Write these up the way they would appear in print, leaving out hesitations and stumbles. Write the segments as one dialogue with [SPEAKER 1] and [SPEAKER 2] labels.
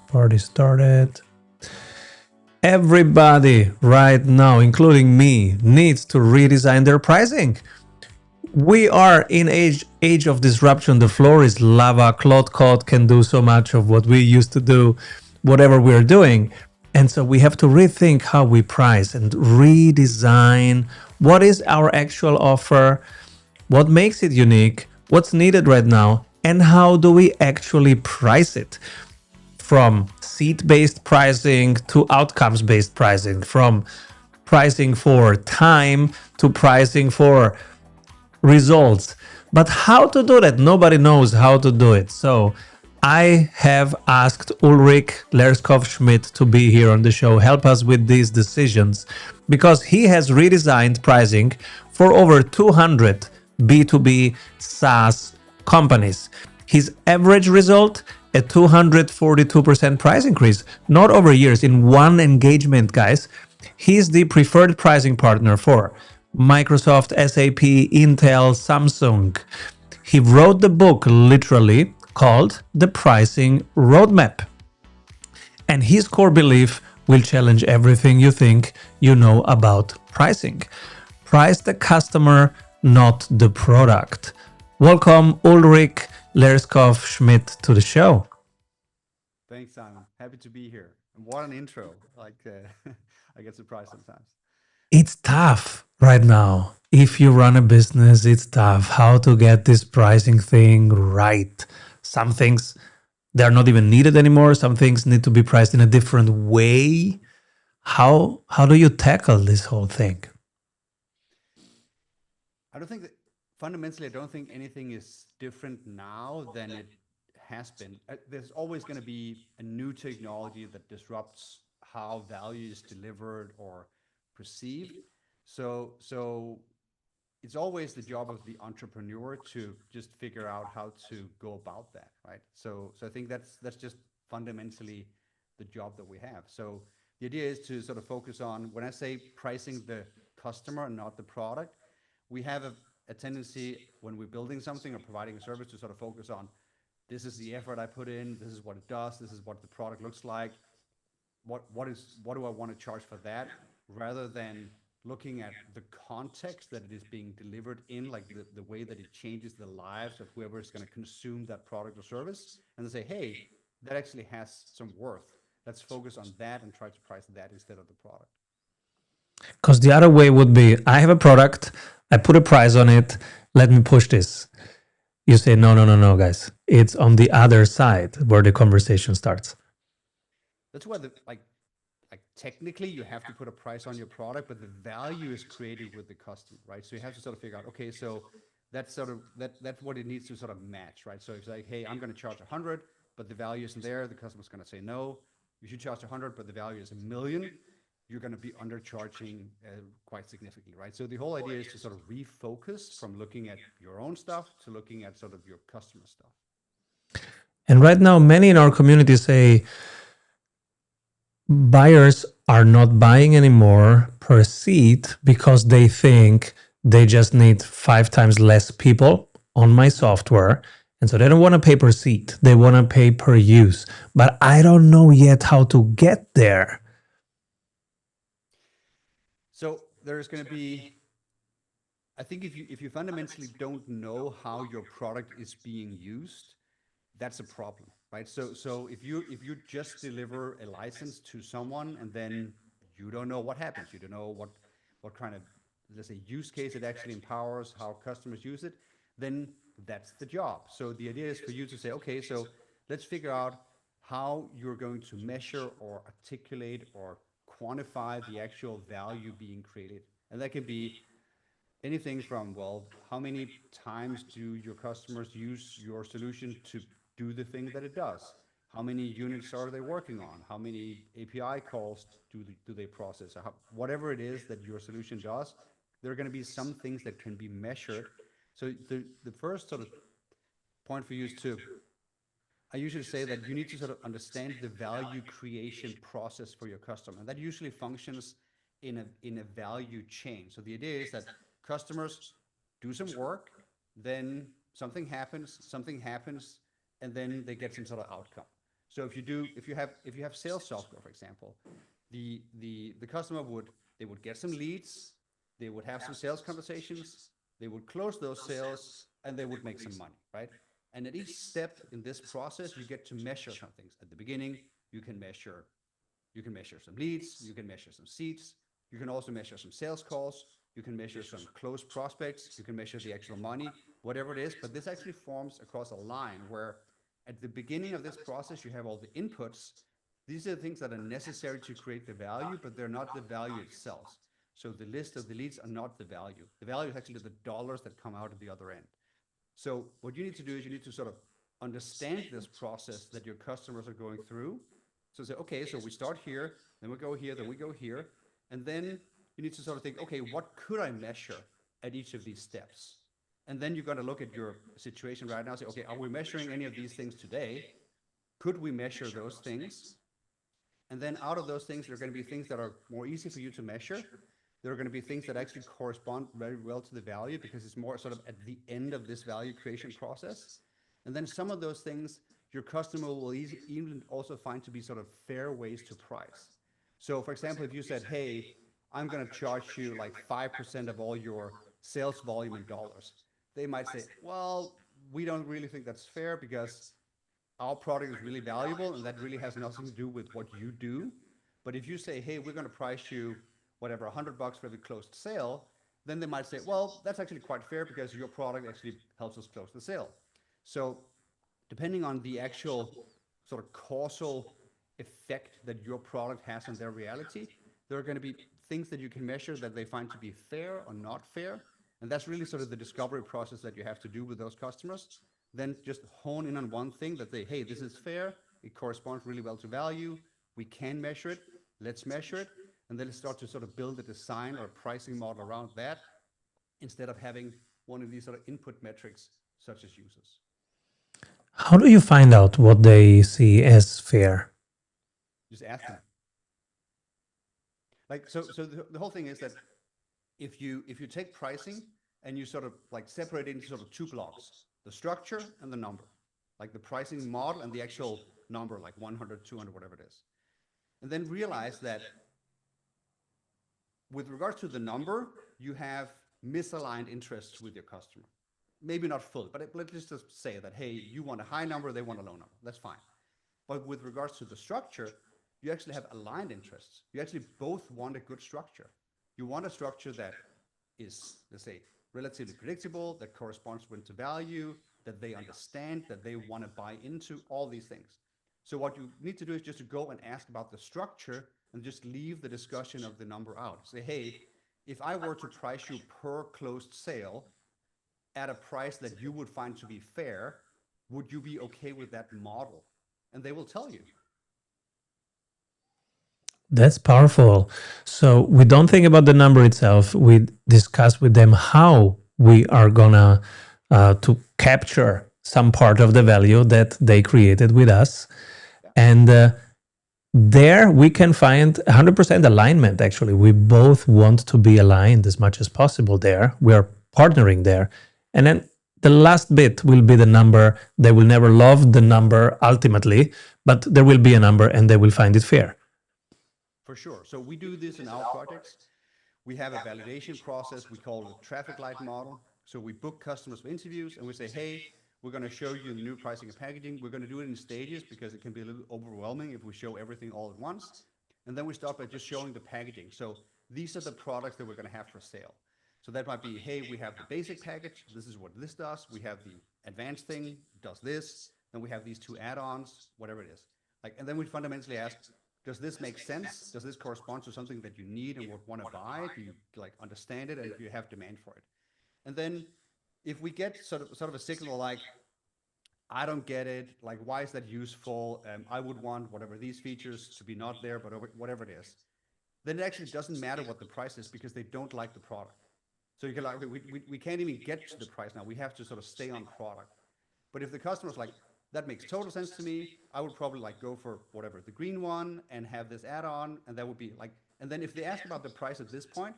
[SPEAKER 1] Party started. Everybody right now, including me, needs to redesign their pricing. We are in age of disruption. The floor is lava. Cloud Code can do so much of what we used to do, whatever we're doing. And so we have to rethink how we price and redesign what is our actual offer, what makes it unique, what's needed right now, and how do we actually price it. From seat-based pricing to outcomes-based pricing, from pricing for time to pricing for results. But how to do that? Nobody knows how to do it. So I have asked Ulrich Lerskov-Schmidt to be here on the show, help us with these decisions, because he has redesigned pricing for over 200 B2B SaaS companies. His average result, a 242% price increase, not over years, in one engagement, guys. He's the preferred pricing partner for Microsoft, SAP, Intel, Samsung. He wrote the book literally called The Pricing Roadmap. And his core belief will challenge everything you think you know about pricing. Price the customer, not the product. Welcome, Ulrich Lerskov Schmidt, to the show.
[SPEAKER 2] Thanks, Simon. Happy to be here. And what an intro! I get surprised sometimes.
[SPEAKER 1] It's tough right now. If you run a business, it's tough how to get this pricing thing right. Some things they're not even needed anymore. Some things need to be priced in a different way. How do you tackle this whole thing?
[SPEAKER 2] I don't think that fundamentally, I don't think anything is different now than it has been. There's always going to be a new technology that disrupts how value is delivered or perceived. So it's always the job of the entrepreneur to just figure out how to go about that, right? So I think that's just fundamentally the job that we have. So the idea is to sort of focus on, when I say pricing the customer and not the product, we have a tendency when we're building something or providing a service to sort of focus on, this is the effort I put in, this is what it does, this is what the product looks like, what do I want to charge for that, rather than looking at the context that it is being delivered in, like the way that it changes the lives of whoever is going to consume that product or service, and then say, hey, that actually has some worth. Let's focus on that and try to price that instead of the product.
[SPEAKER 1] Because the other way would be I have a product, I put a price on it, let me push this. You say, no, no, no, no, guys. It's on the other side where the conversation starts.
[SPEAKER 2] That's where like technically you have to put a price on your product, but the value is created with the customer, right? So you have to sort of figure out, okay, so that's sort of that's what it needs to sort of match, right? So it's like, hey, I'm going to charge 100, but the value isn't there. The customer's going to say no. You should charge 100, but the value is 1 million. You're going to be undercharging quite significantly, right? So the whole idea is to sort of refocus from looking at your own stuff to looking at sort of your customer stuff.
[SPEAKER 1] And right now, many in our community say buyers are not buying anymore per seat because they think they just need 5 times less people on my software. And so they don't want to pay per seat, they want to pay per use. But I don't know yet how to get there.
[SPEAKER 2] So there's going to be, I think if you fundamentally don't know how your product is being used, that's a problem, right? So if you just deliver a license to someone and then you don't know what happens, you don't know what kind of, let's say, use case it actually empowers, how customers use it, then that's the job. So the idea is for you to say, okay, so let's figure out how you're going to measure or articulate or quantify the actual value being created. And that can be anything from, well, how many times do your customers use your solution to do the thing that it does? How many units are they working on? How many API calls do they process? Whatever it is that your solution does, there are going to be some things that can be measured. So the first sort of point for you is to, I usually say that you need to sort of understand the value creation process for your customer. And that usually functions in a value chain. So the idea is that customers do some work, then something happens, and then they get some sort of outcome. So if you have sales software, for example, the customer would get some leads, they would have some sales conversations, they would close those sales, and they would make some money, right? And at each step in this process, you get to measure some things. At the beginning, you can measure you can measure some leads, you can measure some seats, you can also measure some sales calls, you can measure some closed prospects, you can measure the actual money, whatever it is. But this actually forms across a line where at the beginning of this process, you have all the inputs. These are the things that are necessary to create the value, but they're not the value itself. So the list of the leads are not the value. The value is actually the dollars that come out at the other end. So what you need to do is you need to sort of understand this process that your customers are going through. So say, okay, so we start here, then we go here, then we go here, and then you need to sort of think, okay, what could I measure at each of these steps? And then you're going to look at your situation right now and say, okay, are we measuring any of these things today? Could we measure those things? And then out of those things, there are going to be things that are more easy for you to measure. There are going to be things that actually correspond very well to the value because it's more sort of at the end of this value creation process. And then some of those things your customer will even also find to be sort of fair ways to price. So, for example, if you said, hey, I'm going to charge you like 5% of all your sales volume in dollars, they might say, well, we don't really think that's fair because our product is really valuable and that really has nothing to do with what you do. But if you say, hey, we're going to price you whatever, $100 for every closed sale, then they might say, well, that's actually quite fair because your product actually helps us close the sale. So depending on the actual sort of causal effect that your product has on their reality, there are going to be things that you can measure that they find to be fair or not fair. And that's really sort of the discovery process that you have to do with those customers. Then just hone in on one thing that they, hey, this is fair. It corresponds really well to value. We can measure it. Let's measure it. And then start to sort of build a design or a pricing model around that instead of having one of these sort of input metrics such as users.
[SPEAKER 1] How do you find out what they see as fair?
[SPEAKER 2] Just ask them. Like so the whole thing is that if you take pricing and you sort of like separate it into sort of two blocks, the structure and the number, like the pricing model and the actual number, like 100, 200, whatever it is. And then realize that with regards to the number, you have misaligned interests with your customer. Maybe not fully, but let's just say that, hey, you want a high number, they want a low number. That's fine. But with regards to the structure, you actually have aligned interests. You actually both want a good structure. You want a structure that is, let's say, relatively predictable, that corresponds to value, that they understand, that they want to buy into, all these things. So what you need to do is just to go and ask about the structure and just leave the discussion of the number out. Say, hey, if I were to price you per closed sale at a price that you would find to be fair, would you be okay with that model? And they will tell you.
[SPEAKER 1] That's powerful. So we don't think about the number itself. We discuss with them how we are gonna to capture some part of the value that they created with us,
[SPEAKER 2] Yeah,
[SPEAKER 1] and there we can find 100% alignment. Actually, we both want to be aligned as much as possible. There, we are partnering there, and then the last bit will be the number. They will never love the number ultimately, but there will be a number, and they will find it fair.
[SPEAKER 2] for sure. So we do this in our projects. We have a validation process. We call it a traffic light model. So we book customers for interviews and we say, hey, we're going to show you the new pricing and packaging. We're going to do it in stages because it can be a little overwhelming if we show everything all at once. And then we start by just showing the packaging. So these are the products that we're going to have for sale. So that might be, hey, we have the basic package. This is what this does. We have the advanced thing, does this. Then we have these two add-ons, whatever it is. Like, and then we fundamentally ask, does this make sense? Does this correspond to something that you need and would want to buy? Do you like understand it and do you have demand for it? And then if we get sort of a signal like, I don't get it, like why is that useful? I would want whatever these features to be not there, but whatever it is, then it actually doesn't matter what the price is because they don't like the product. So you can like, we can't even get to the price now. We have to sort of stay on product. But if the customer's like, that makes total sense to me, I would probably like go for whatever, the green one and have this add-on. And that would be like, and then if they ask about the price at this point,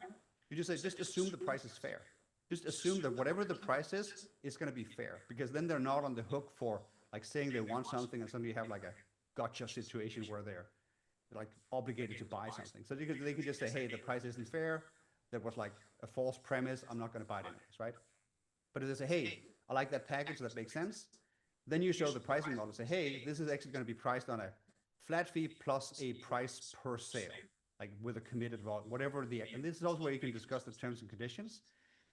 [SPEAKER 2] you just say, just assume the price is fair. Just assume that whatever the price is going to be fair because then they're not on the hook for like saying they want something and suddenly you have like a gotcha situation where they're like obligated to buy something. So they could just say, hey, the price isn't fair. That was like a false premise. I'm not going to buy it anyways, right? But if they say, hey, I like that package, that makes sense, then you show the pricing model. Say, hey, this is actually going to be priced on a flat fee plus a price per sale, like with a committed volume, whatever the. And this is also where you can discuss the terms and conditions,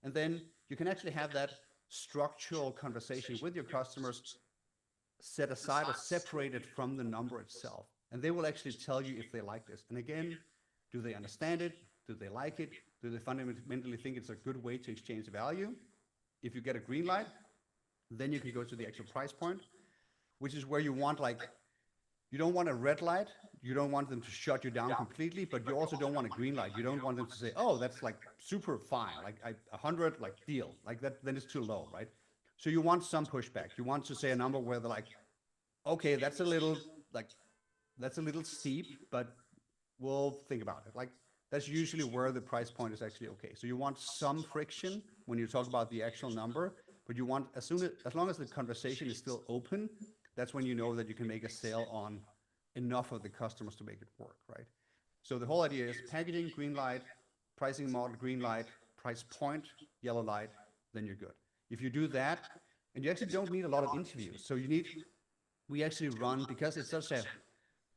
[SPEAKER 2] and then you can actually have that structural conversation with your customers, set aside or separated from the number itself. And they will actually tell you if they like this. And again, do they understand it? Do they like it? Do they fundamentally think it's a good way to exchange value? If you get a green light, then you can go to the actual price point, which is where you want like, you don't want a red light. You don't want them to shut you down completely, but you also don't want a green light. You don't want them to say, oh, that's like super fine, like 100, like deal, like that, then it's too low, right? So you want some pushback. You want to say a number where they're like, okay, like that's a little steep, but we'll think about it. Like that's usually where the price point is actually okay. So you want some friction when you talk about the actual number, but you want as long as the conversation is still open, that's when you know that you can make a sale on enough of the customers to make it work, right? So the whole idea is packaging, green light, pricing model, green light, price point, yellow light, then you're good. If you do that, and you actually don't need a lot of interviews. So we actually run, because it's such a,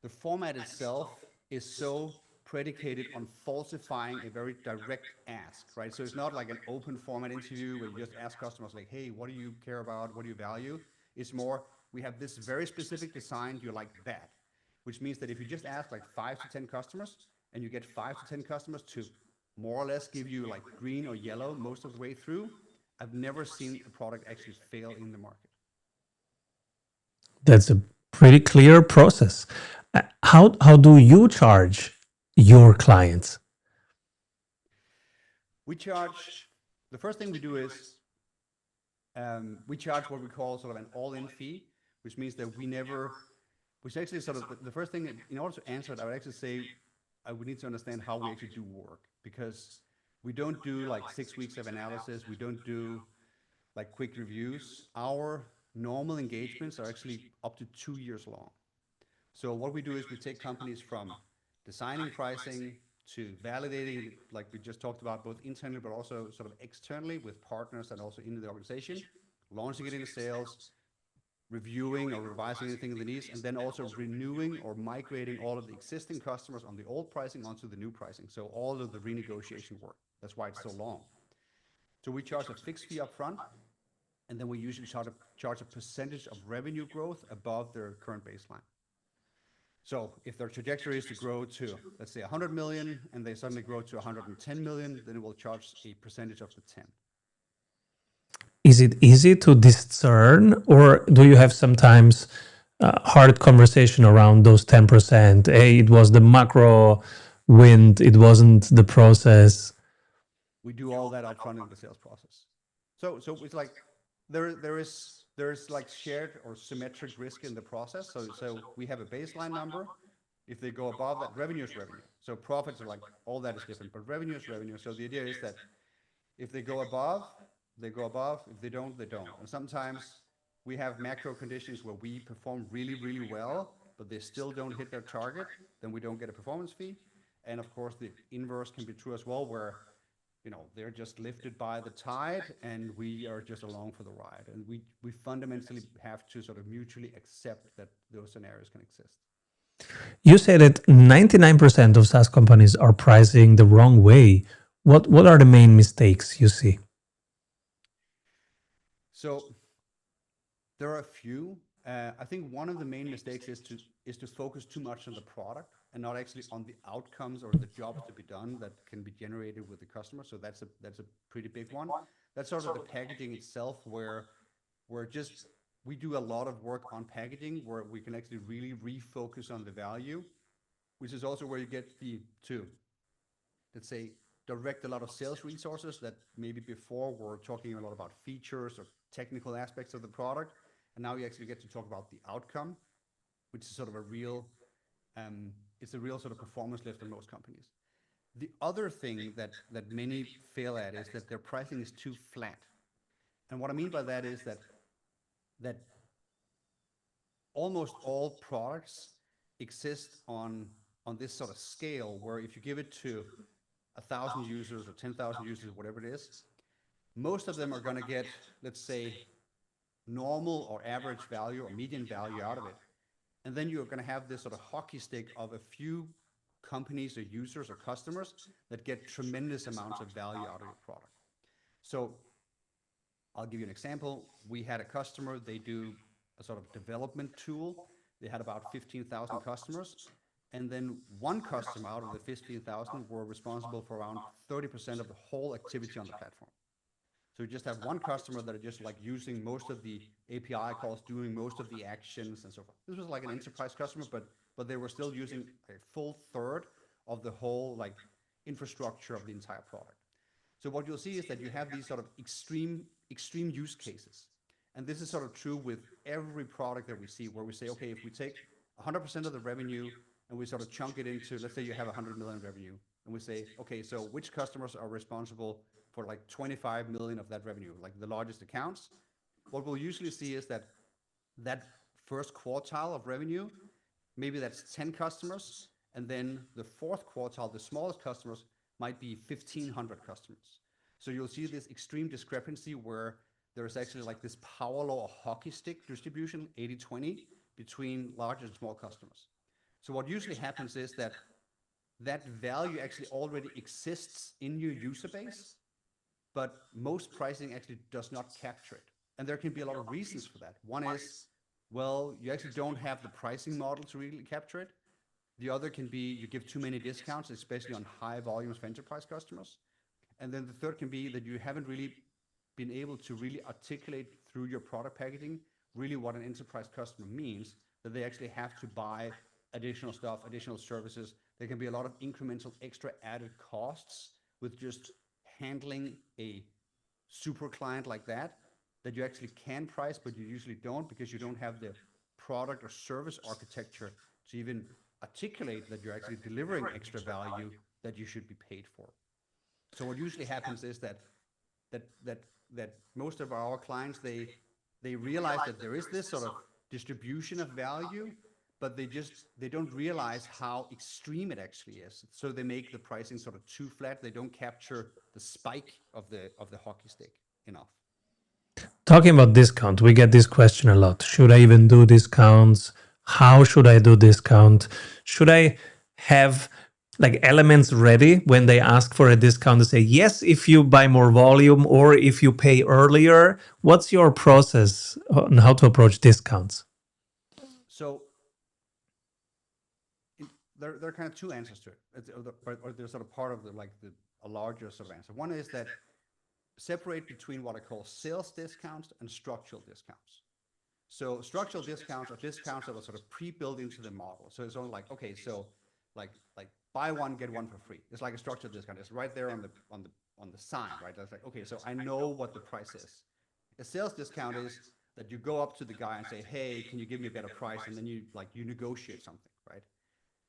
[SPEAKER 2] the format itself is so predicated on falsifying a very direct ask, right? So it's not like an open format interview where you just ask customers like, hey, what do you care about? What do you value? It's more, we have this very specific design. Do you like that? Which means that if you just ask like 5 to 10 customers and you get 5 to 10 customers to more or less give you like green or yellow most of the way through, I've never seen a product actually fail in the market.
[SPEAKER 1] That's a pretty clear process. How do you charge your clients?
[SPEAKER 2] We charge, the first thing we do is we charge what we call sort of an all-in fee, which means that we never, which actually sort of the first thing, in order to answer it, I would actually say I would need to understand how we actually do work, because we don't do like 6 weeks of analysis. We don't do like quick reviews. Our normal engagements are actually up to 2 years long. So what we do is we take companies from designing pricing to validating it, like we just talked about, both internally but also sort of externally with partners and also in the organization, launching it into sales, reviewing or revising anything that needs, and then also renewing or migrating all of the existing customers on the old pricing onto the new pricing. So all of the renegotiation work. That's why it's so long. So we charge a fixed fee up front, and then we usually charge a percentage of revenue growth above their current baseline. So if their trajectory is to grow to, let's say, 100 million, and they suddenly grow to 110 million, then it will charge a percentage of the 10.
[SPEAKER 1] Is it easy to discern, or do you have sometimes hard conversation around those 10%? Hey, it was the macro wind, it wasn't the process.
[SPEAKER 2] We do all that upfront in the sales process. So it's like there's like shared or symmetric risk in the process. So we have a baseline number. If they go above that, revenue is revenue. So profits are like, all that is different, but revenue is revenue. So the idea is that if they go above, they go above. If they don't, they don't. And sometimes we have macro conditions where we perform really, really well, but they still don't hit their target, then we don't get a performance fee. And of course, the inverse can be true as well, where they're just lifted by the tide and we are just along for the ride. And we fundamentally have to sort of mutually accept that those scenarios can exist.
[SPEAKER 1] You say that 99% of SaaS companies are pricing the wrong way. What are the main mistakes you see?
[SPEAKER 2] So there are a few. I think one of the main mistakes is to focus too much on the product and not actually on the outcomes or the jobs to be done that can be generated with the customer. So that's a pretty big one. That's sort of the packaging itself, where just we do a lot of work on packaging where we can actually really refocus on the value, which is also where you get to, let's say, direct a lot of sales resources that maybe before were talking a lot about features or technical aspects of the product. And now you actually get to talk about the outcome, which is sort of a real, it's a real sort of performance lift in most companies. The other thing that many fail at is that their pricing is too flat. And what I mean by that is that almost all products exist on this sort of scale where if you give it to 1,000 users or 10,000 users, whatever it is, most of them are going to get, let's say, normal or average value or median value out of it. And then you're going to have this sort of hockey stick of a few companies or users or customers that get tremendous amounts of value out of your product. So I'll give you an example. We had a customer, they do a sort of development tool. They had about 15,000 customers. And then one customer out of the 15,000 were responsible for around 30% of the whole activity on the platform. So you just have one customer that are just like using most of the API calls, doing most of the actions and so forth. This was like an enterprise customer, but they were still using a full third of the whole like infrastructure of the entire product. So what you'll see is that you have these sort of extreme use cases. And this is sort of true with every product that we see, where we say, okay, if we take 100% of the revenue and we sort of chunk it into, let's say you have 100 million revenue, and we say, okay, so which customers are responsible for like 25 million of that revenue, like the largest accounts? What we'll usually see is that that first quartile of revenue, maybe that's 10 customers, and then the fourth quartile, the smallest customers, might be 1,500 customers. So you'll see this extreme discrepancy where there's actually like this power law or hockey stick distribution, 80-20, between large and small customers. So what usually happens is that that value actually already exists in your user base, but most pricing actually does not capture it. And there can be a lot of reasons for that. One is, well, you actually don't have the pricing model to really capture it. The other can be you give too many discounts, especially on high volumes for enterprise customers. And then the third can be that you haven't really been able to really articulate through your product packaging really what an enterprise customer means, that they actually have to buy additional stuff, additional services. There can be a lot of incremental extra added costs with just handling a super client like that you actually can price, but you usually don't because you don't have the product or service architecture to even articulate that you're actually delivering extra value that you should be paid for. So what usually happens is that that that most of our clients, they realize that there is this sort of distribution of value, but they don't realize how extreme it actually is. So they make the pricing sort of too flat. They don't capture the spike of the hockey stick enough.
[SPEAKER 1] Talking about discount, we get this question a lot. Should I even do discounts? How should I do discount? Should I have like elements ready when they ask for a discount to say yes if you buy more volume or if you pay earlier? What's your process on how to approach discounts?
[SPEAKER 2] So there are kind of two answers to it. Or there's sort of part of a larger sort of answer. One is that separate between what I call sales discounts and structural discounts. So structural discounts are discounts that are sort of pre-built into the model. So it's only like, okay, so like buy one get one for free. It's like a structural discount. It's right there on the sign, right? That's like, okay, so I know what the price is. A sales discount is that you go up to the guy and say, hey, can you give me a better price? And then you negotiate something, right?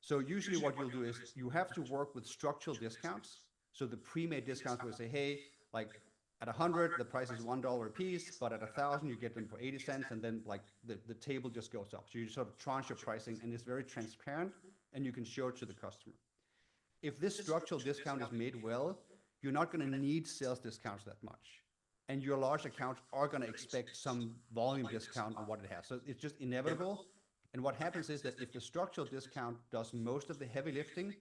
[SPEAKER 2] So usually what you'll do is you have to work with structural discounts. So the pre-made discounts will say, hey, like at 100, the price is $1 a piece, but at 1,000, you get them for 80 cents. And then like the table just goes up. So you sort of tranche your pricing and it's very transparent and you can show it to the customer. If this structural discount is made well, you're not going to need sales discounts that much. And your large accounts are going to expect some volume discount on what it has. So it's just inevitable. And what happens is that if the structural discount does most of the heavy lifting,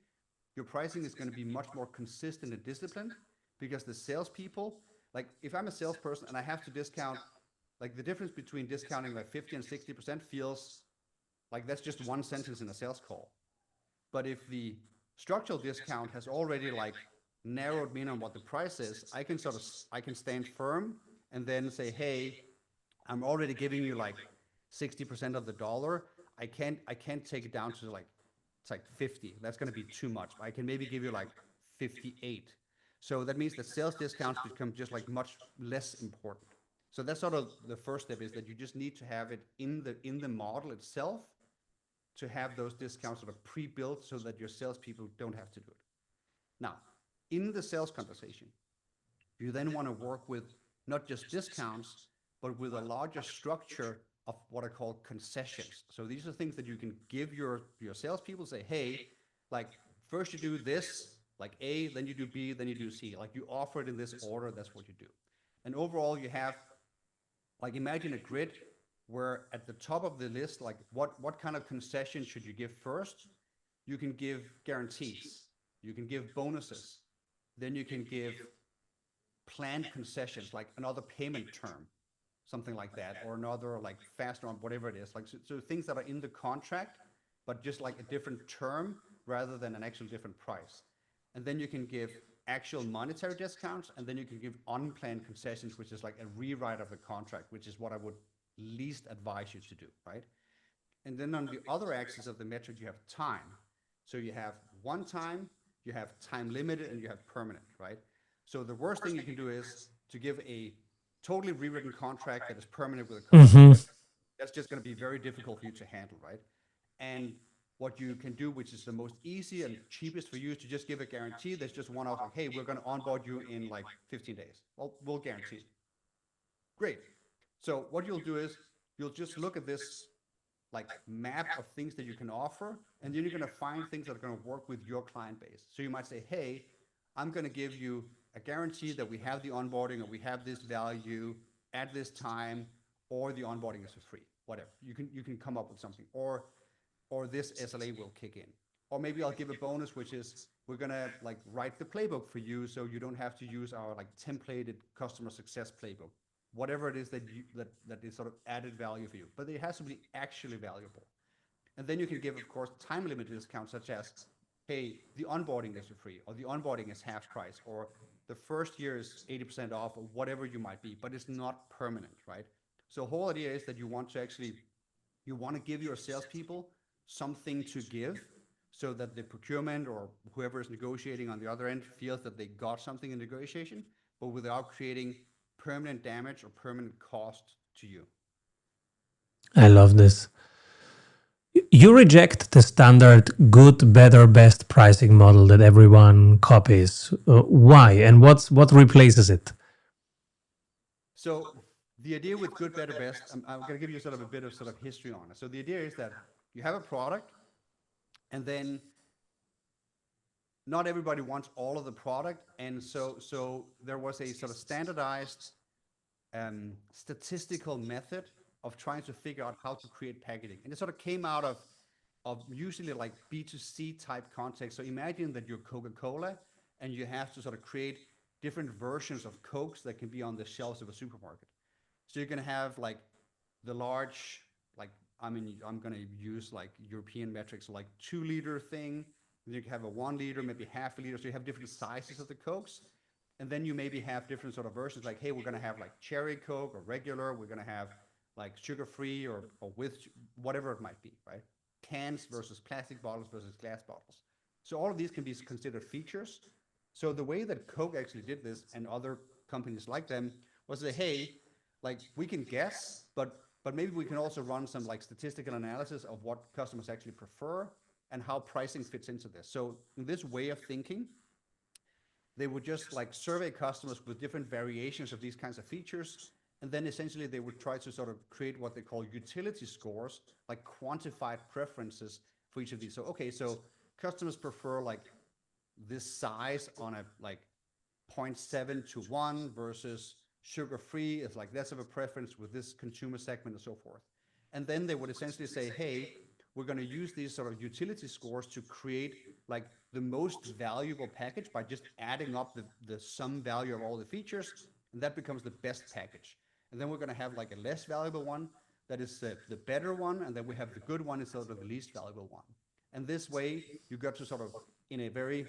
[SPEAKER 2] your pricing is going to be much more consistent and disciplined because the salespeople, like if I'm a salesperson and I have to discount, like the difference between discounting like 50 and 60% feels like that's just one sentence in a sales call. But if the structural discount has already like narrowed me in on what the price is, I can stand firm and then say, hey, I'm already giving you like 60% of the dollar. I can't take it down to like it's like 50. That's going to be too much. I can maybe give you like 58. So that means that sales discounts become just like much less important. So that's sort of the first step, is that you just need to have it in the model itself to have those discounts sort of pre-built so that your salespeople don't have to do it. Now, in the sales conversation, you then want to work with not just discounts, but with a larger structure of what are called concessions. So these are things that you can give your salespeople. Say, hey, like first you do this, like A, then you do B, then you do C. Like you offer it in this order. That's what you do. And overall, you have like imagine a grid where at the top of the list, like what kind of concession should you give first? You can give guarantees. You can give bonuses. Then you can give planned concessions, like another payment term, something like that, or another like faster on whatever it is. Like so things that are in the contract, but just like a different term rather than an actual different price. And then you can give actual monetary discounts, and then you can give unplanned concessions, which is like a rewrite of the contract, which is what I would least advise you to do, right? And then on the other axis of the metric, you have time. So you have one time, you have time limited, and you have permanent, right? So the worst thing you can do is to give a totally rewritten contract that is permanent with a customer.
[SPEAKER 1] Mm-hmm.
[SPEAKER 2] That's just going to be very difficult for you to handle, right? And what you can do, which is the most easy and cheapest for you, is to just give a guarantee. There's just one off, like, hey, we're going to onboard you in like 15 days. Well, we'll guarantee it. Great. So what you'll do is you'll just look at this like map of things that you can offer, and then you're going to find things that are going to work with your client base. So you might say, hey, I'm going to give you a guarantee that we have the onboarding, or we have this value at this time, or the onboarding is for free, whatever. You can come up with something, or this SLA will kick in. Or maybe I'll give a bonus, which is we're gonna like write the playbook for you, so you don't have to use our like templated customer success playbook. Whatever it is that is sort of added value for you, but it has to be actually valuable. And then you can give, of course, time limited discounts, such as, hey, the onboarding is for free, or the onboarding is half price, or the first year is 80% off, or whatever you might be, but it's not permanent, right? So the whole idea is that you want to give your salespeople something to give, so that the procurement or whoever is negotiating on the other end feels that they got something in negotiation, but without creating permanent damage or permanent cost to you.
[SPEAKER 1] I love this. You reject the standard good, better, best pricing model that everyone copies. Why? And what replaces it?
[SPEAKER 2] So the idea with good, better, best, I'm going to give you sort of a bit of sort of history on it. So the idea is that you have a product, and then not everybody wants all of the product, and so there was a sort of standardized statistical method of trying to figure out how to create packaging. And it sort of came out of usually like B2C type context. So imagine that you're Coca-Cola, and you have to sort of create different versions of Cokes that can be on the shelves of a supermarket. So you're going to have like the large, like, I mean, I'm going to use like European metrics, so like 2 liter thing. And you can have a 1 liter, maybe half a liter. So you have different sizes of the Cokes. And then you maybe have different sort of versions, like, hey, we're going to have like cherry Coke or regular. We're going to have like sugar free or with whatever it might be, right? Cans versus plastic bottles versus glass bottles. So all of these can be considered features. So the way that Coke actually did this, and other companies like them, was that, hey, like we can guess, but maybe we can also run some like statistical analysis of what customers actually prefer and how pricing fits into this. So in this way of thinking, they would just like survey customers with different variations of these kinds of features, and then essentially they would try to sort of create what they call utility scores, like quantified preferences for each of these. So okay, so customers prefer like this size on a like 0.7 to 1 versus sugar free is like less of a preference with this consumer segment, and so forth. And then they would essentially say, hey, we're going to use these sort of utility scores to create like the most valuable package by just adding up the sum value of all the features, and that becomes the best package. And then we're going to have like a less valuable one that is the better one, and then we have the good one is sort of the least valuable one. And this way you got to sort of, in a very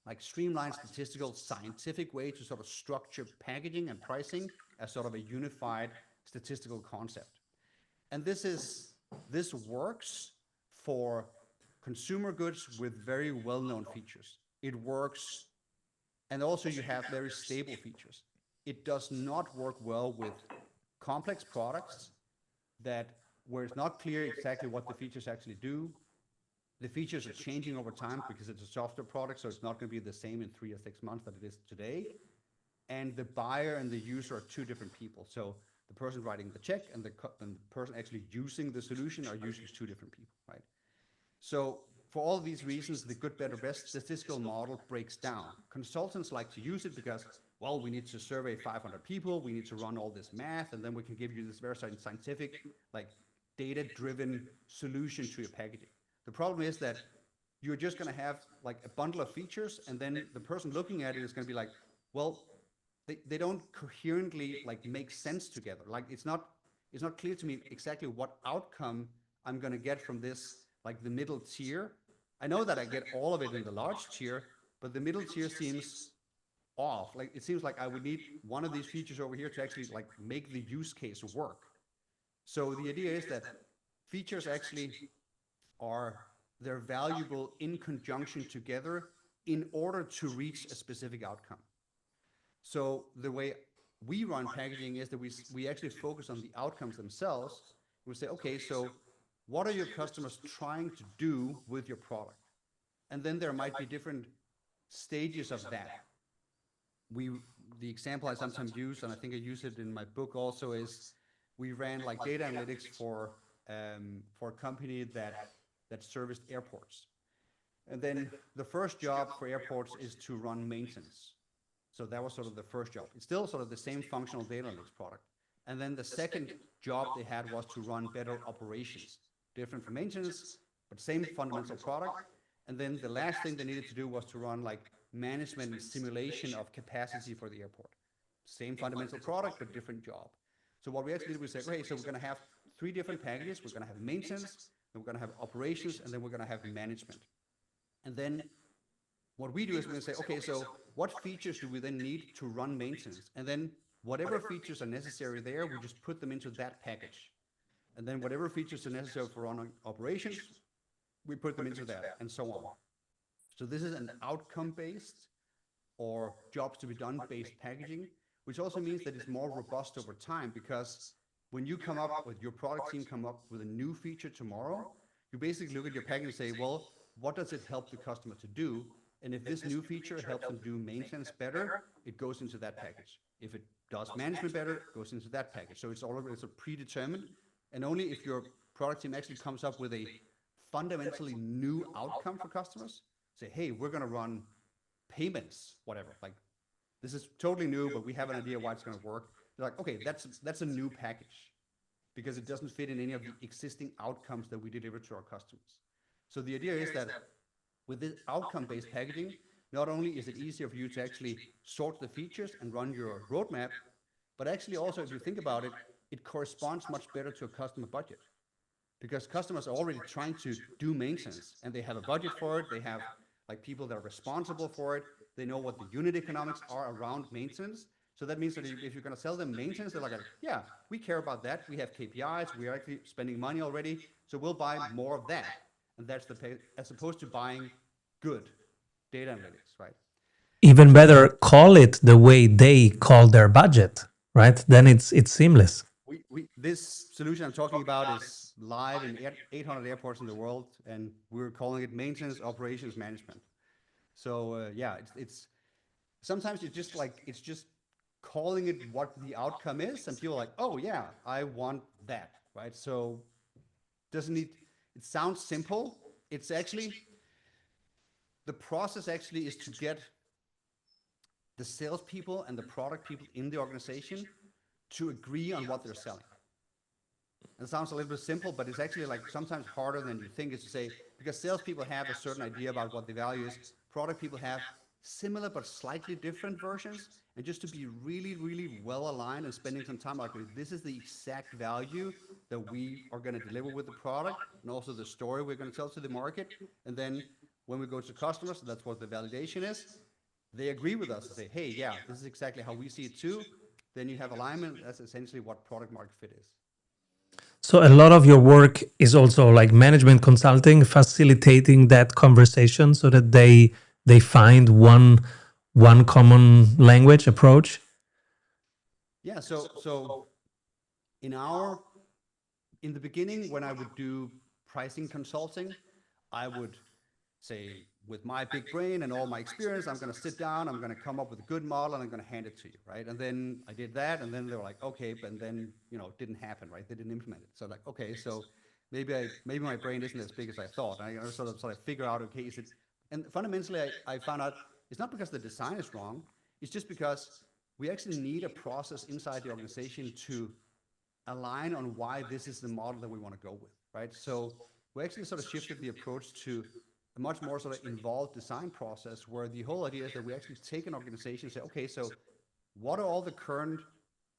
[SPEAKER 2] like streamlined statistical scientific way, to sort of structure packaging and pricing as sort of a unified statistical concept. And this works for consumer goods with very well-known features. It works, and also you have very stable features. It does not work well with complex products that where it's not clear exactly what the features actually do. The features are changing over time because it's a software product, so it's not going to be the same in 3 or 6 months that it is today. And the buyer and the user are two different people. So the person writing the check and and the person actually using the solution are usually two different people, right? So for all these reasons, the good, better, best statistical model breaks down. Consultants like to use it because, well, we need to survey 500 people, we need to run all this math, and then we can give you this very scientific, like data-driven solution to your packaging. The problem is that you're just going to have like a bundle of features, and then the person looking at it is going to be like, well, they don't coherently like make sense together. Like it's not clear to me exactly what outcome I'm going to get from this, like the middle tier. I know that I get all of it in the large tier, but the middle tier seems off. Like it seems like I would need one of these features over here to actually like make the use case work. So the idea is that features actually are they're valuable in conjunction together in order to reach a specific outcome. So the way we run packaging is that we actually focus on the outcomes themselves. We say, okay, so what are your customers trying to do with your product? And then there might be different stages of that. We the example I sometimes use, and I think I use it in my book also, is we ran like data analytics for a company that serviced airports. And then the first job for airports is to run maintenance. So that was sort of the first job. It's still sort of the same functional data analytics product. And then the second job they had was to run better operations, different from maintenance, but same fundamental product. And then the last thing they needed to do was to run like management and simulation of capacity for the airport. Same fundamental product, but different job. So what we actually did was say, okay, so we're going to have three different packages. We're going to have maintenance, then we're going to have operations, and then we're going to have management. And then what we do is we're going to say, okay, so what features do we then need to run maintenance? And then whatever features are necessary there, we just put them into that package. And then whatever features are necessary for running operations, we put them into that, and so on. So this is an outcome-based or jobs to be done based packaging, which also means that it's more robust over time, because when you come up with your product team come up with a new feature tomorrow, you basically look at your package and say, well, what does it help the customer to do? And if this new feature helps them do maintenance better, it goes into that package. If it does management better, it goes into that package. So it's already it's a predetermined. And only if your product team actually comes up with a fundamentally new outcome for customers, say, hey, we're going to run payments, whatever. Like this is totally new, but we have an idea why it's going to work. They're like, okay, that's a new package because it doesn't fit in any of the existing outcomes that we deliver to our customers. So the idea is that with this outcome-based packaging, not only is it easier for you to actually sort the features and run your roadmap, but actually also, if you think about it, it corresponds much better to a customer budget because customers are already trying to do maintenance and they have a budget for it. They have like people that are responsible for it. They know what the unit economics are around maintenance. So that means that if you're going to sell them maintenance, they're like, yeah, we care about that. We have KPIs. We are actually spending money already. So we'll buy more of that. And that's the pay, as opposed to buying good data analytics, right?
[SPEAKER 1] Even
[SPEAKER 2] So
[SPEAKER 1] better, call it the way they call their budget, right? Then it's seamless.
[SPEAKER 2] this solution I'm talking about is live in 800 airports in the world, and we're calling it maintenance operations management. So yeah, it's sometimes it's just calling it what the outcome is, and people are like, oh yeah, I want that, right? So doesn't need. It sounds simple. It's actually the process actually is to get the salespeople and the product people in the organization to agree on what they're selling. It sounds a little bit simple, but it's actually like sometimes harder than you think is to say, because salespeople have a certain idea about what the value is. Product people have similar but slightly different versions. And just to be really, really well aligned and spending some time like this is the exact value that we are going to deliver with the product and also the story we're going to tell to the market. And then when we go to customers, that's what the validation is. They agree with us and say, hey, yeah, this is exactly how we see it too. Then you have alignment. That's essentially what product market fit is.
[SPEAKER 1] So a lot of your work is also like management consulting, facilitating that conversation so that they find one common language approach.
[SPEAKER 2] Yeah, so in our in the beginning when I would do pricing consulting, I would say, with my big brain and all my experience, I'm going to sit down, I'm going to come up with a good model, and I'm going to hand it to you, right? And then I did that, and then they were like, okay, but then it didn't happen, right? They didn't implement it. So like, okay, so maybe my brain isn't as big as I thought. And I sort of figure out, okay, is it? And fundamentally, I found out it's not because the design is wrong. It's just because we actually need a process inside the organization to align on why this is the model that we want to go with, right? So we actually sort of shifted the approach to a much more sort of involved design process where the whole idea is that we actually take an organization and say, okay, so what are all the current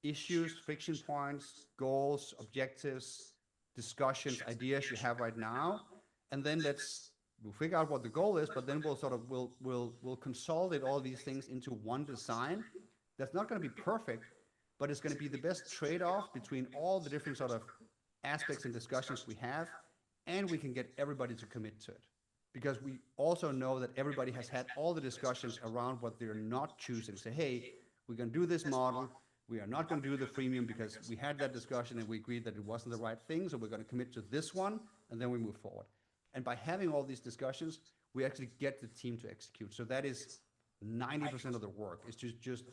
[SPEAKER 2] issues, friction points, goals, objectives, discussions, ideas you have right now, and then we'll figure out what the goal is, but then we'll consolidate all these things into one design that's not going to be perfect, but it's going to be the best trade-off between all the different sort of aspects and discussions we have, and we can get everybody to commit to it. Because we also know that everybody has had all the discussions around what they're not choosing. Say, hey, we're going to do this model. We are not going to do the freemium because we had that discussion and we agreed that it wasn't the right thing. So we're going to commit to this one, and then we move forward. And by having all these discussions, we actually get the team to execute. So that is 90% of the work, is to just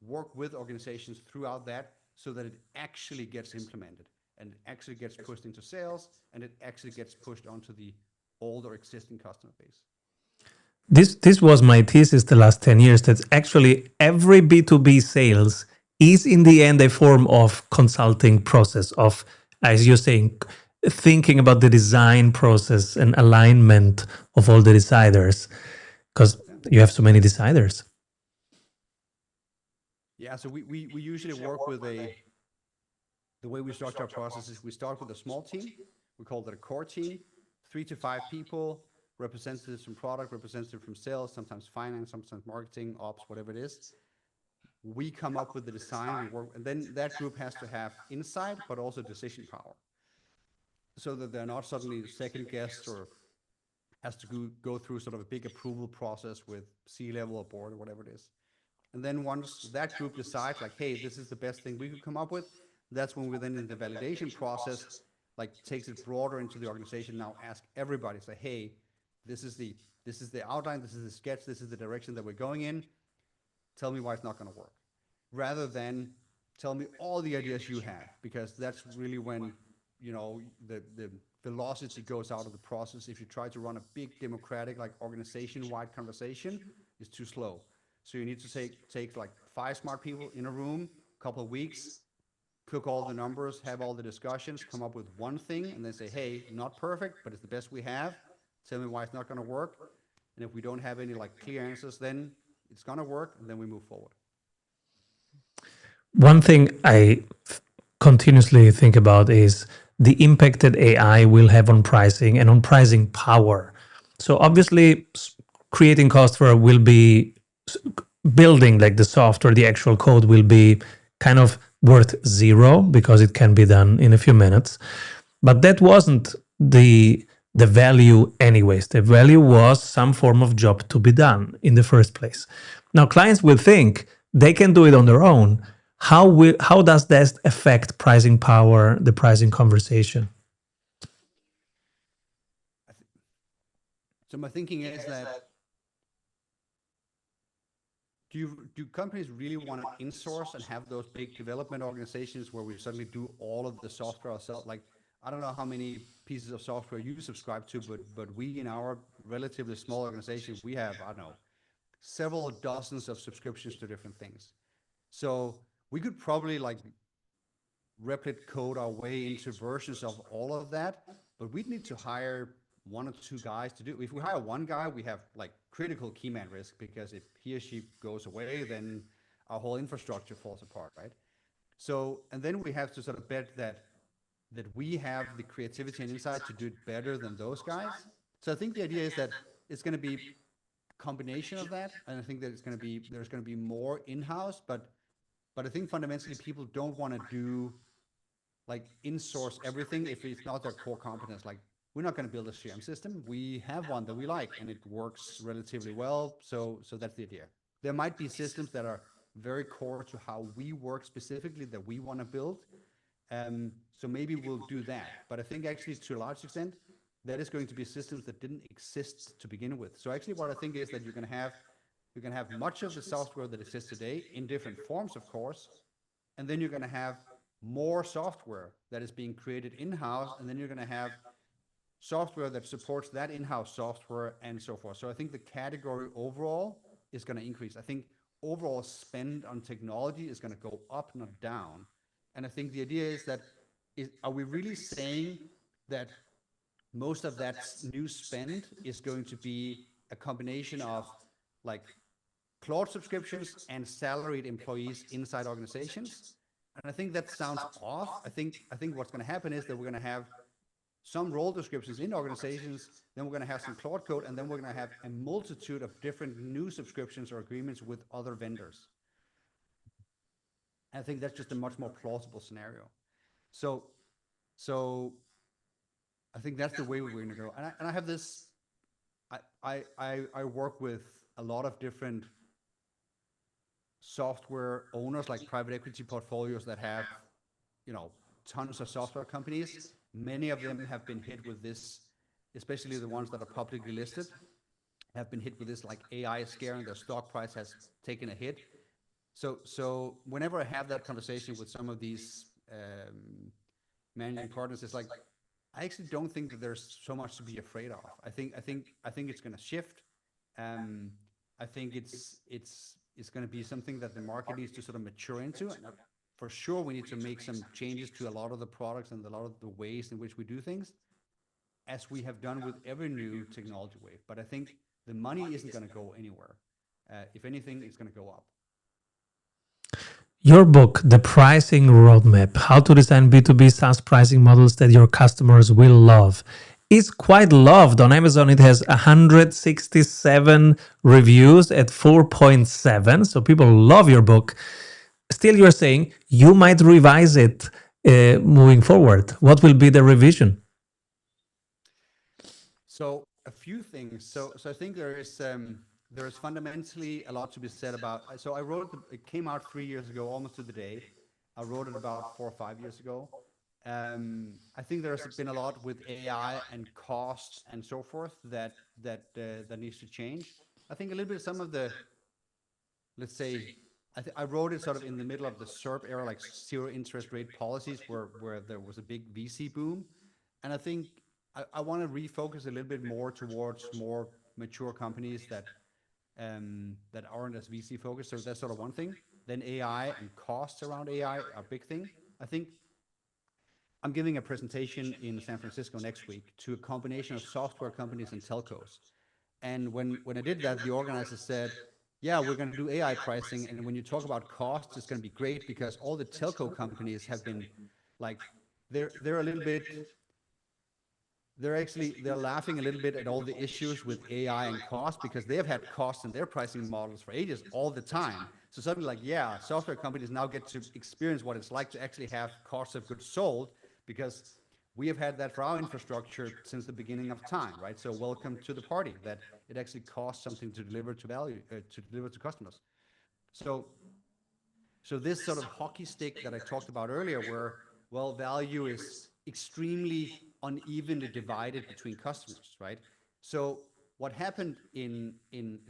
[SPEAKER 2] work with organizations throughout that so that it actually gets implemented and it actually gets pushed into sales and it actually gets pushed onto the old or existing customer base.
[SPEAKER 1] This was my thesis the last 10 years, that actually every B2B sales is in the end a form of consulting process of, as you're saying, thinking about the design process and alignment of all the deciders, because
[SPEAKER 2] Yeah.
[SPEAKER 1] you have so many deciders.
[SPEAKER 2] Yeah. So we usually work with the way we structure our process is we start with a small team. We call that a core team, 3 to 5 people, representatives from product, representatives from sales, sometimes finance, sometimes marketing, ops, whatever it is. We come up with the design, we work, and then that group has to have insight, but also decision power, so that they're not suddenly second guessed or has to go through sort of a big approval process with C-level or board or whatever it is. And then once that group decides, like, hey, this is the best thing we could come up with, that's when we then in the validation process, like takes it broader into the organization. Now ask everybody, say, hey, this is the outline, this is the sketch, this is the direction that we're going in. Tell me why it's not going to work. Rather than tell me all the ideas you have, because that's really when the velocity goes out of the process. If you try to run a big democratic, like organization-wide conversation, it's too slow. So you need to take like 5 smart people in a room, a couple of weeks, cook all the numbers, have all the discussions, come up with one thing, and then say, hey, not perfect, but it's the best we have. Tell me why it's not going to work. And if we don't have any like clear answers, then it's going to work, and then we move forward.
[SPEAKER 1] One thing I continuously think about is the impact that AI will have on pricing and on pricing power. So obviously, creating software will be building like the software, the actual code will be kind of worth zero because it can be done in a few minutes. But that wasn't the value anyways. The value was some form of job to be done in the first place. Now clients will think they can do it on their own. How does that affect pricing power, the pricing conversation?
[SPEAKER 2] So my thinking is that do companies really want to insource and have those big development organizations where we suddenly do all of the software ourselves? Like, I don't know how many pieces of software you subscribe to, but we in our relatively small organization, we have, I don't know, several dozens of subscriptions to different things. So we could probably like replicate code our way into versions of all of that, but we'd need to hire 1 or 2 guys to do. If we hire one guy, we have like critical key man risk, because if he or she goes away, then our whole infrastructure falls apart, right? So, and then we have to sort of bet that we have the creativity and insight to do it better than those guys. So I think the idea is that it's going to be a combination of that, and I think that there's going to be more in-house, but I think fundamentally people don't want to do like in-source everything if it's not their core competence. Like, we're not going to build a CRM system. We have one that we like and it works relatively well. So that's the idea. There might be systems that are very core to how we work specifically that we want to build. So maybe we'll do that. But I think actually to a large extent, that is going to be systems that didn't exist to begin with. So actually, what I think is that you're going to have much of the software that exists today in different forms, of course, and then you're going to have more software that is being created in-house, and then you're going to have software that supports that in-house software and so forth. So I think the category overall is going to increase. I think overall spend on technology is going to go up, not down. And I think the idea is that are we really saying that most of that new spend is going to be a combination of like cloud subscriptions and salaried employees inside organizations? And I think that sounds off. I think what's going to happen is that we're going to have some role descriptions in organizations, then we're going to have some cloud code, and then we're going to have a multitude of different new subscriptions or agreements with other vendors. And I think that's just a much more plausible scenario. So, so I think that's the way we're going to go. And I have this. I work with a lot of different software owners, like private equity portfolios that have, tons of software companies. Many of them have been hit with this, especially the ones that are publicly listed, have been hit with this like AI scare, and their stock price has taken a hit. So whenever I have that conversation with some of these managing partners, it's like I actually don't think that there's so much to be afraid of. I think it's going to shift. Um, I think it's going to be something that the market needs to sort of mature into. And for sure, we need to make some changes to a lot of the products and a lot of the ways in which we do things, as we have done with every new technology wave. But I think the money isn't going to go anywhere. If anything, it's going to go up.
[SPEAKER 1] Your book, The Pricing Roadmap, How to Design B2B SaaS Pricing Models That Your Customers Will Love, is quite loved on Amazon. It has 167 reviews at 4.7. So people love your book. Still, you're saying you might revise it moving forward. What will be the revision?
[SPEAKER 2] So a few things. So I think there is fundamentally a lot to be said about. So I wrote it came out 3 years ago, almost to the day. I wrote it about 4 or 5 years ago. I think there's been a lot with AI and cost and so forth that needs to change. I think a little bit some of the, let's say, I wrote it sort of in the middle of the SERP era, like zero interest rate policies, where there was a big VC boom. And I think I want to refocus a little bit more towards more mature companies that aren't as VC focused. So that's sort of one thing. Then AI and costs around AI are a big thing. I think I'm giving a presentation in San Francisco next week to a combination of software companies and telcos. And when I did that, the organizer said, "Yeah, we're going to do AI pricing, and when you talk about costs, it's going to be great because all the telco companies have been like, they're a little bit, they're laughing a little bit at all the issues with AI and cost because they have had costs in their pricing models for ages all the time. So suddenly, like, yeah, software companies now get to experience what it's like to actually have cost of goods sold because we have had that for our infrastructure since the beginning of time, right? So welcome to the party that it actually costs something to deliver to value to deliver to customers. So so this sort of hockey stick that I talked about earlier, where, well, value is extremely unevenly divided between customers, right? So what happened in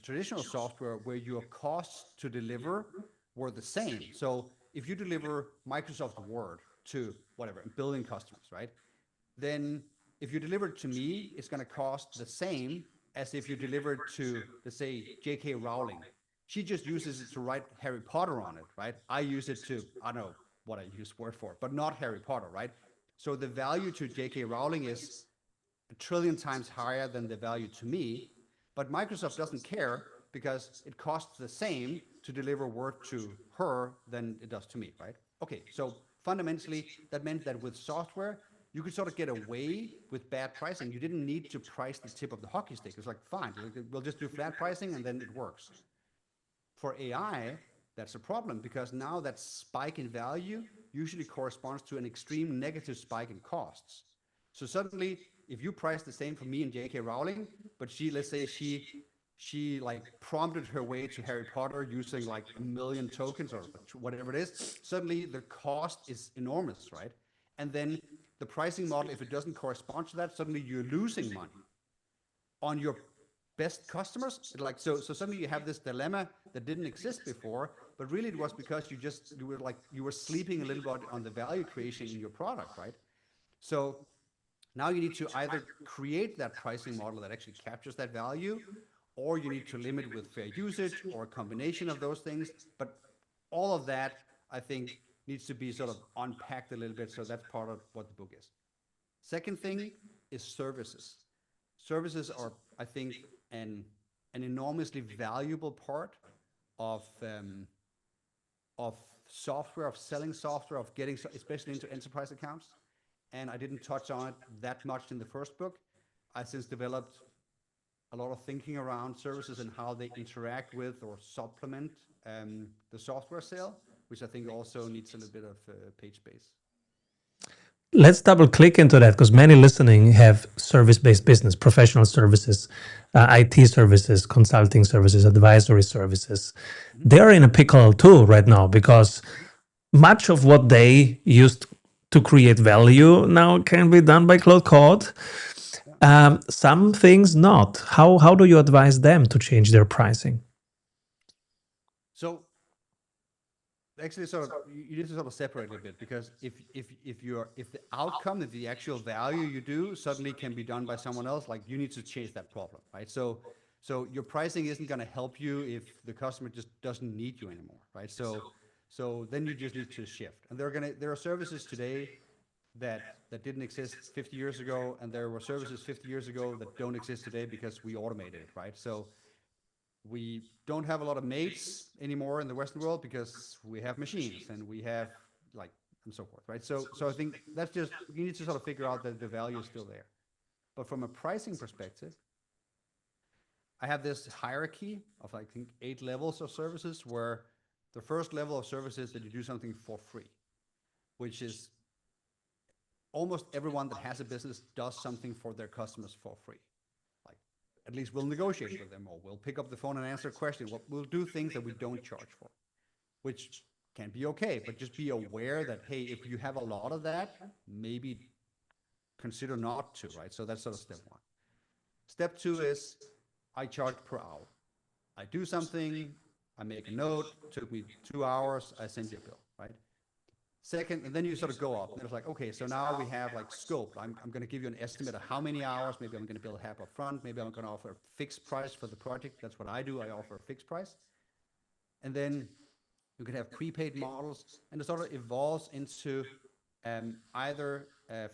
[SPEAKER 2] traditional software, where your costs to deliver were the same. So if you deliver Microsoft Word to whatever, a billion customers, right? Then if you deliver it to me, it's going to cost the same as if you delivered to, let's say, J.K. Rowling. She just uses it to write Harry Potter on it, right? I use it to, I don't know what I use Word for, but not Harry Potter, right? So the value to J.K. Rowling is a trillion times higher than the value to me. But Microsoft doesn't care because it costs the same to deliver Word to her than it does to me, right? Okay, so fundamentally, that meant that with software, you could sort of get away with bad pricing. You didn't need to price the tip of the hockey stick. It's like, fine, we'll just do flat pricing and then it works. For AI, that's a problem because now that spike in value usually corresponds to an extreme negative spike in costs. So suddenly, if you price the same for me and J.K. Rowling, but let's say she like prompted her way to Harry Potter using like a million tokens or whatever it is, suddenly the cost is enormous, right? And then the pricing model, if it doesn't correspond to that, suddenly you're losing money on your best customers. Like so suddenly you have this dilemma that didn't exist before, but really it was because you were sleeping a little bit on the value creation in your product, right? So now you need to either create that pricing model that actually captures that value, or you need to limit with fair usage or a combination of those things. But all of that, I think, needs to be sort of unpacked a little bit. So that's part of what the book is. Second thing is services. Services are, I think, an enormously valuable part of of software, of selling software, of getting especially into enterprise accounts. And I didn't touch on it that much in the first book. I since developed a lot of thinking around services and how they interact with or supplement the software sale, which I think also needs a little bit of page space.
[SPEAKER 1] Let's double click into that because many listening have service based business, professional services, IT services, consulting services, advisory services.
[SPEAKER 2] Mm-hmm.
[SPEAKER 1] They're in a pickle too right now because much of what they used to create value now can be done by cloud code.
[SPEAKER 2] Yeah.
[SPEAKER 1] Some things not. How do you advise them to change their pricing?
[SPEAKER 2] So actually, sort of, you need to sort of separate a bit, because if the outcome, if the actual value you do suddenly can be done by someone else, like, you need to change that problem, right? So your pricing isn't going to help you if the customer just doesn't need you anymore, right? So then you just need to shift. And there are services today that didn't exist 50 years ago, and there were services 50 years ago that don't exist today because we automated it, right? So we don't have a lot of mates anymore in the Western world because we have machines and we have, like, and so forth, right? So I think that's just, you need to sort of figure out that the value is still there. But from a pricing perspective, I have this hierarchy of, I think, 8 levels of services, where the first level of service is that you do something for free, which is almost everyone that has a business does something for their customers for free. Like, at least we'll negotiate with them, or we'll pick up the phone and answer a question. We'll do things that we don't charge for, which can be okay, but just be aware that, hey, if you have a lot of that, maybe consider not to, right? So that's sort of step one. Step two is, I charge per hour. I do something, I make a note, took me 2 hours, I send you a bill, right? Second, and then you sort of go up, and it's like, okay, so now we have, like, scope. I'm going to give you an estimate of how many hours. Maybe I'm going to bill half up front. Maybe I'm going to offer a fixed price for the project. That's what I do. I offer a fixed price. And then you can have prepaid models, and it sort of evolves into either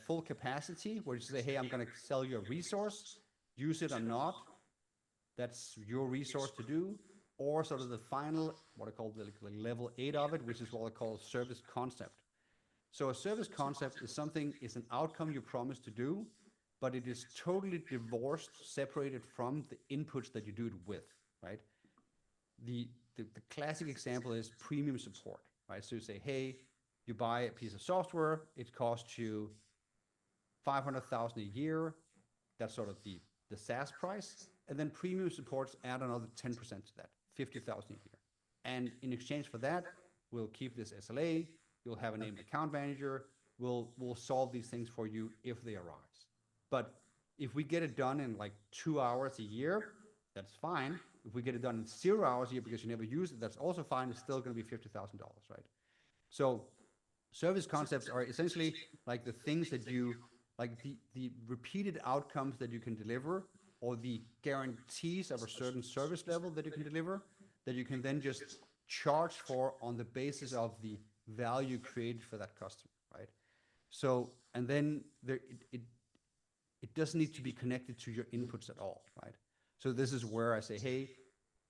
[SPEAKER 2] full capacity, where you say, hey, I'm going to sell you a resource, use it or not, that's your resource to do, or sort of the final, what I call the level 8 of it, which is what I call service concept. So a service concept is an outcome you promise to do, but it is totally divorced, separated from the inputs that you do it with, right? The classic example is premium support, right? So you say, hey, you buy a piece of software, it costs you 500,000 a year. That's sort of the SaaS price. And then premium supports add another 10% to that, 50,000 a year. And in exchange for that, we'll keep this SLA, you'll have a named account manager, we'll solve these things for you if they arise. But if we get it done in like 2 hours a year, that's fine. If we get it done in 0 hours a year because you never use it, that's also fine. It's still going to be $50,000, right? So service concepts are essentially like the things that you, like the repeated outcomes that you can deliver, or the guarantees of a certain service level that you can deliver, that you can then just charge for on the basis of the value created for that customer, right? So, and then it doesn't need to be connected to your inputs at all, right? So this is where I say, hey,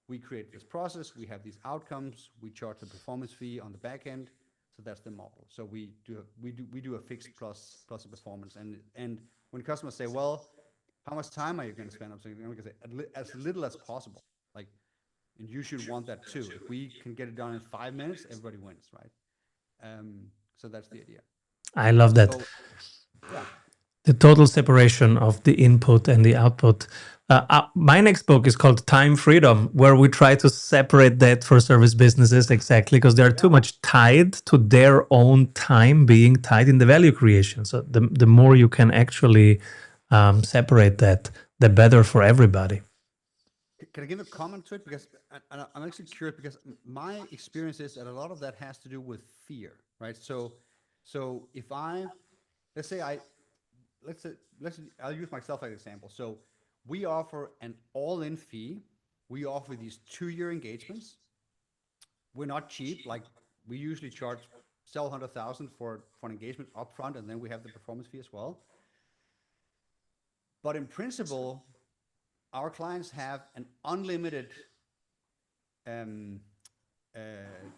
[SPEAKER 2] we create this process, we have these outcomes, we charge a performance fee on the back end. So that's the model. So we do a fixed plus a performance. And when customers say, well, how much time are you going to spend? I'm saying, I'm going to say as little as possible. Like, and you should want that too. If we can get it done in 5 minutes, everybody wins, right? So that's the idea.
[SPEAKER 1] I love that.
[SPEAKER 2] So, yeah.
[SPEAKER 1] The total separation of the input and the output. My next book is called Time Freedom, where we try to separate that for service businesses exactly because they're too much tied to their own time being tied in the value creation. So the more you can actually separate that, the better for everybody.
[SPEAKER 2] Can I give a comment to it? Because I'm actually curious because my experience is that a lot of that has to do with fear, right? So if I, let's say I, let's say, I'll use myself as an example. So we offer an all-in fee. We offer these 2-year engagements. We're not cheap. Like we usually charge several 100,000 for an engagement upfront, and then we have the performance fee as well. But in principle, our clients have an unlimited um, uh,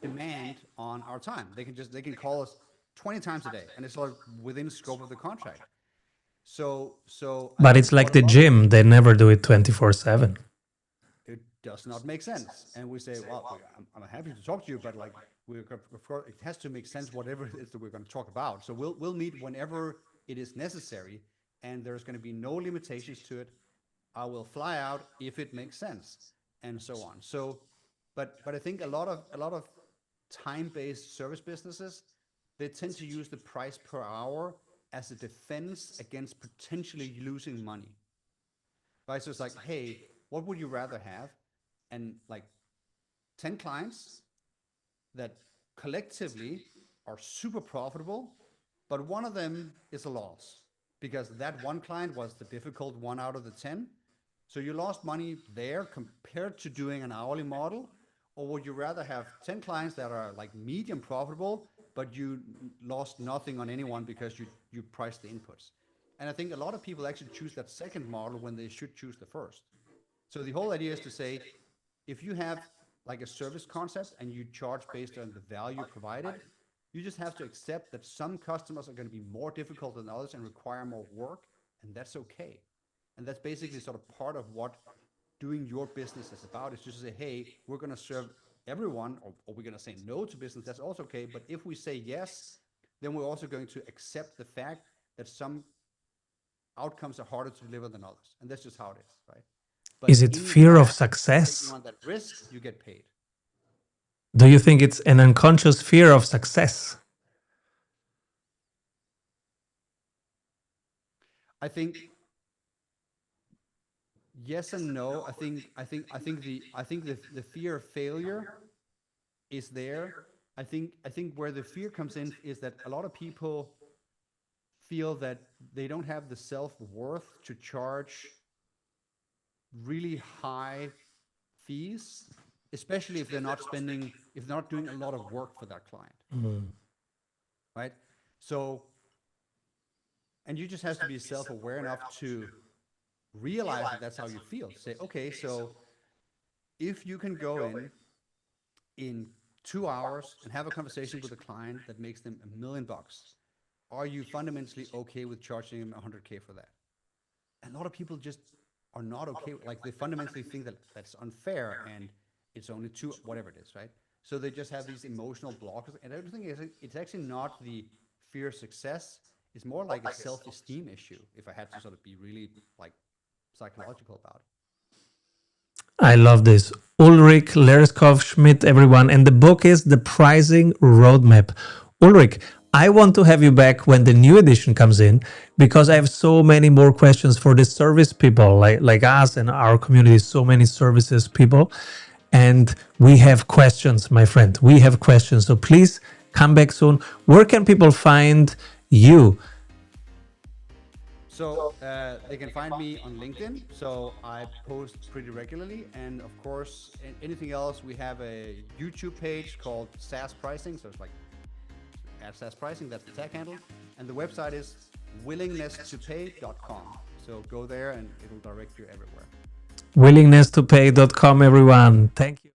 [SPEAKER 2] demand on our time. They can call us 20 times a day, and it's all within scope of the contract. So I
[SPEAKER 1] But
[SPEAKER 2] think
[SPEAKER 1] it's like
[SPEAKER 2] what a
[SPEAKER 1] the
[SPEAKER 2] lot of
[SPEAKER 1] gym, they never do it 24/7.
[SPEAKER 2] it does not make sense, and we say, well, I'm happy to talk to you, but like of course it has to make sense whatever it is that we're going to talk about. So we'll meet whenever it is necessary, and there's going to be no limitations to it. I will fly out if it makes sense, and so on. So, but I think a lot of time-based service businesses, they tend to use the price per hour as a defense against potentially losing money. Right? So it's like, hey, what would you rather have? And like 10 clients that collectively are super profitable, but one of them is a loss because that one client was the difficult one out of the 10. So you lost money there compared to doing an hourly model, or would you rather have 10 clients that are like medium profitable, but you lost nothing on anyone because you priced the inputs? And I think a lot of people actually choose that second model when they should choose the first. So the whole idea is to say, if you have like a service concept and you charge based on the value provided, you just have to accept that some customers are going to be more difficult than others and require more work, and that's okay. And that's basically sort of part of what doing your business is about, is just to say, hey, we're going to serve everyone, or we're going to say no to business. That's also okay. But if we say yes, then we're also going to accept the fact that some outcomes are harder to deliver than others. And that's just how it is, right?
[SPEAKER 1] Is
[SPEAKER 2] But
[SPEAKER 1] it
[SPEAKER 2] in
[SPEAKER 1] fear of
[SPEAKER 2] that, taking
[SPEAKER 1] success?
[SPEAKER 2] on that risk, you get paid.
[SPEAKER 1] Do you think it's an unconscious fear of success?
[SPEAKER 2] I think yes and no. I think the fear of failure is there. I think where the fear comes in is that a lot of people feel that they don't have the self-worth to charge really high fees, especially if they're not doing a lot of work for that client, right? So, and you just have to be self-aware enough to realize that that's how you feel. Say, okay, so if you can go in 2 hours and have a conversation with a client that makes them $1 million, are you fundamentally okay with charging them 100K for that? And a lot of people just are not okay. Like they fundamentally think that that's unfair and it's only two, whatever it is, right? So they just have these emotional blockers. And I don't think it's actually not the fear of success. It's more like a self-esteem issue, if I had to sort of be really like psychological about it.
[SPEAKER 1] I love this. Ulrich Lerskov Schmidt, everyone. And the book is The Pricing Roadmap. Ulrich, I want to have you back when the new edition comes in because I have so many more questions for the service people like us and our community, so many services people. And we have questions, my friend. We have questions. So please come back soon. Where can people find you?
[SPEAKER 2] So they can find me on LinkedIn. So I post pretty regularly, and of course, anything else, we have a YouTube page called SaaS Pricing. So it's like at SaaS Pricing. That's the tech handle, and the website is willingness2pay.com. So go there, and it'll direct you everywhere.
[SPEAKER 1] Willingness2pay.com, everyone. Thank you.